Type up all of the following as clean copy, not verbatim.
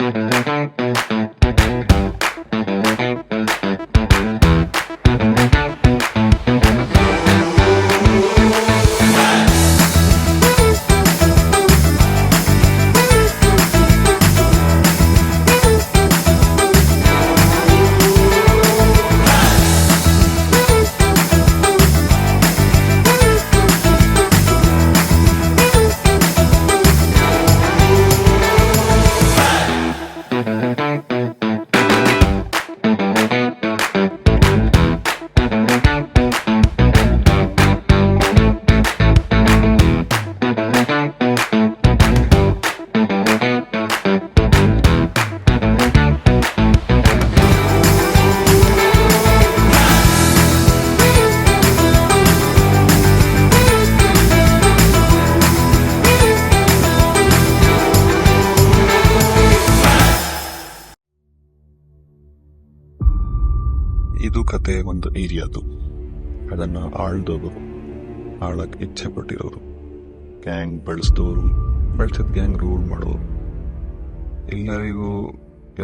ಇದು ಕತೆ ಒಂದು ಏರಿಯಾದು. ಅದನ್ನು ಆಳ್ದವರು, ಆಳಕ್ಕೆ ಇಚ್ಛೆ ಪಟ್ಟಿರೋರು, ಗ್ಯಾಂಗ್ ಬೆಳೆಸಿದವರು, ಬೆಳೆಸಿದ ಗ್ಯಾಂಗ್ ರೂಲ್ ಮಾಡೋರು, ಎಲ್ಲರಿಗೂ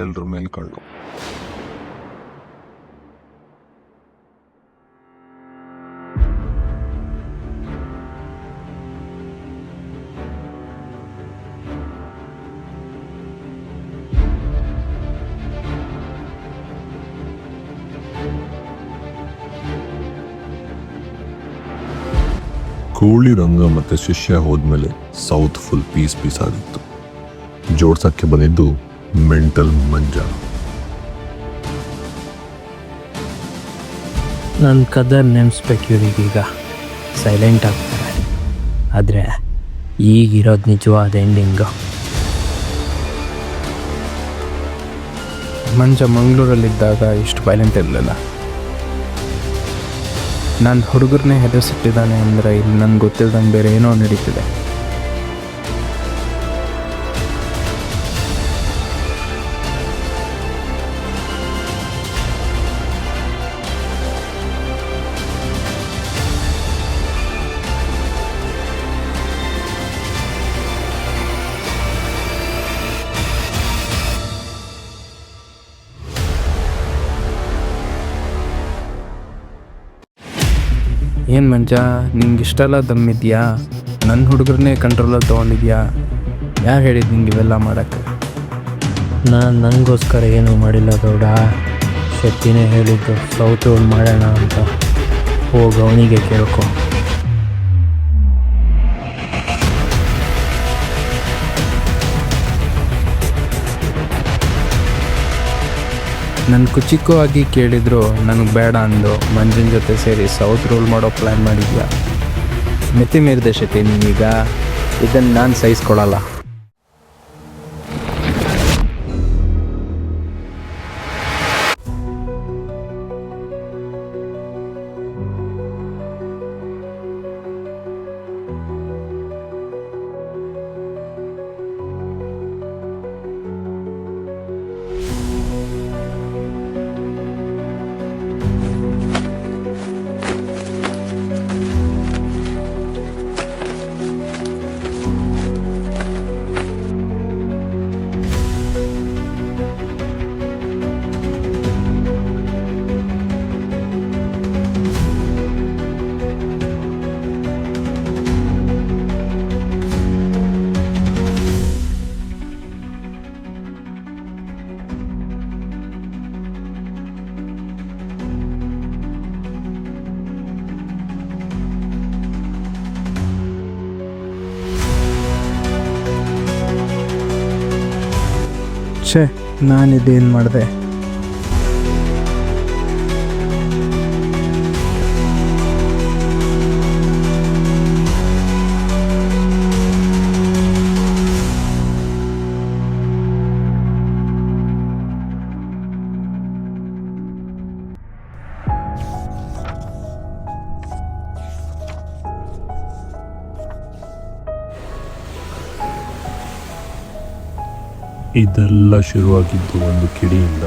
ಎಲ್ರ ಮೇಲೆ ಕಳ್ಳು. ಕೂಳಿ ರಂಗ ಮತ್ತೆ ಶಿಷ್ಯ ಹೋದ್ಮೇಲೆ ಸೌತ್ ಫುಲ್ ಪೀಸ್ ಆಗಿತ್ತು. ಜೋಡ್ಸಕ್ಕೆ ಬಂದಿದ್ದು ಮೆಂಟಲ್ ಮಂಜ. ನನ್ನ ಕದರ್ ನೆನೆಸ್ಬೇಕು ಇವ್ರಿಗೀಗ. ಸೈಲೆಂಟ್ ಆಗ್ತಾರೆ, ಆದರೆ ಈಗಿರೋದು ನಿಜವಾದ ಎಂಡಿಂಗು. ಮಂಜ ಮಂಗಳೂರಲ್ಲಿದ್ದಾಗ ಇಷ್ಟು ವೈಲೆಂಟ್ ಇರಲಿಲ್ಲ. ನನ್ನ ಹುಡುಗರನ್ನೇ ಹೆದರ್ಸಿಟ್ಟಿದ್ದಾನೆ ಅಂದರೆ ಇಲ್ಲಿ ನನಗೆ ಗೊತ್ತಿಲ್ದಂಗೆ ಬೇರೆ ಏನೋ ನಡೀತಿದೆ. ಏನು ಮಂಜ, ನಿಂಗೆ ಇಷ್ಟೆಲ್ಲ ದಮ್ಮಿದ್ಯಾ? ನನ್ನ ಹುಡುಗರನ್ನೇ ಕಂಟ್ರೋಲಲ್ಲಿ ತೊಗೊಂಡಿದ್ಯಾ? ಯಾರು ಹೇಳಿದ್ದು ನಿಂಗೆ ಇವೆಲ್ಲ ಮಾಡೋಕ್ಕೆ? ನಾನು ನನಗೋಸ್ಕರ ಏನೂ ಮಾಡಿಲ್ಲ ಗೌಡ. ಶಕ್ತಿನೇ ಹೇಳಿದ್ದು ಸೌತ್ ರೋಡ್ ಮಾಡೋಣ ಅಂತ. ಹೋಗಿ ಅವನಿಗೆ ಕೇಳ್ಕೊ. ನನ್ನ ಕುಚಿಕ್ಕೂ ಆಗಿ ಕೇಳಿದ್ರು ನನಗೆ ಬೇಡ ಅಂದು ಮಂಜನ ಜೊತೆ ಸೇರಿ ಸೌತ್ ರೋಲ್ ಮಾಡೋ ಪ್ಲ್ಯಾನ್ ಮಾಡಿದ್ಯಾ? ಮಿತಿ ಮೀರಿದೆ ಶೆಟ್ಟಿ ನೀನೀಗ. ಇದನ್ನು ನಾನು ಸಹಿಸ್ಕೊಳಲ್ಲ. ಛೇ, ನಾನಿದೇನು ಮಾಡಿದೆ? ಇದೆಲ್ಲ ಶುರುವಾಗಿದ್ದು ಒಂದು ಕಿಡಿಯಿಂದ.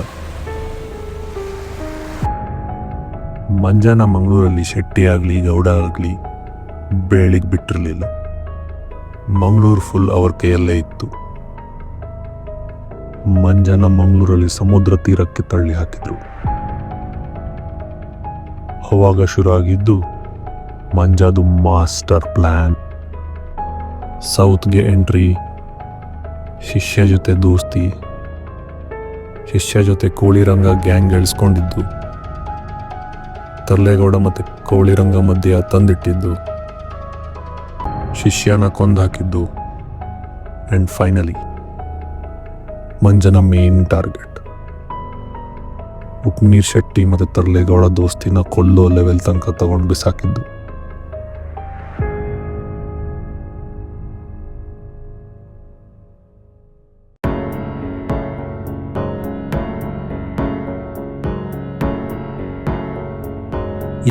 ಮಂಜನ ಮಂಗಳೂರಲ್ಲಿ ಶೆಟ್ಟಿ ಆಗಲಿ ಗೌಡ ಆಗಲಿ ಬೇಳಿಗೆ ಬಿಟ್ಟಿರಲಿಲ್ಲ. ಮಂಗಳೂರು ಫುಲ್ ಅವ್ರ ಕೈಯಲ್ಲೇ ಇತ್ತು. ಮಂಜನ ಮಂಗಳೂರಲ್ಲಿ ಸಮುದ್ರ ತೀರಕ್ಕೆ ತಳ್ಳಿ ಹಾಕಿದ್ರು. ಅವಾಗ ಶುರು ಆಗಿದ್ದು ಮಂಜಾದು ಮಾಸ್ಟರ್ ಪ್ಲಾನ್. ಸೌತ್ಗೆ ಎಂಟ್ರಿ, ಶಿಷ್ಯ ಜೊತೆ ದೋಸ್ತಿ, ಶಿಷ್ಯ ಜೊತೆ ಕೋಳಿರಂಗ ಗ್ಯಾಂಗ್ ಎಳ್ಸ್ಕೊಂಡಿದ್ದು, ತರ್ಲೇಗೌಡ ಮತ್ತೆ ಕೋಳಿರಂಗ ಮಧ್ಯೆ ತಂದಿಟ್ಟಿದ್ದು, ಶಿಷ್ಯನ ಕೊಂದಾಕಿದ್ದು, ಅಂಡ್ ಫೈನಲಿ ಮಂಜನ ಮೇನ್ ಟಾರ್ಗೆಟ್ ಉಪ್ನೀರ್ ಶೆಟ್ಟಿ ಮತ್ತೆ ತರ್ಲೇಗೌಡ ದೋಸ್ತಿನ ಕೊಲ್ಲೋ ಲೆವೆಲ್ ತನಕ ತಗೊಂಡು ಬಿಸಾಕಿದ್ದು.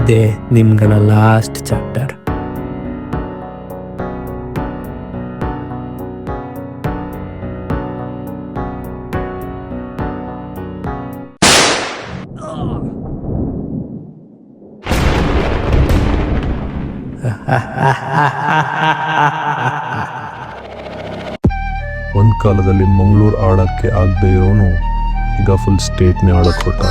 ಇದೇ ನಿಮ್ಗಳ ಲಾಸ್ಟ್ ಚಾಪ್ಟರ್. ಒಂದ್ ಕಾಲದಲ್ಲಿ ಮಂಗಳೂರು ಆಡಕ್ಕೆ ಆಗದೆ ಇರೋನು ಈಗ ಫುಲ್ ಸ್ಟೇಟ್ನೇ ಆಡಕ್ ಹೊರಟ.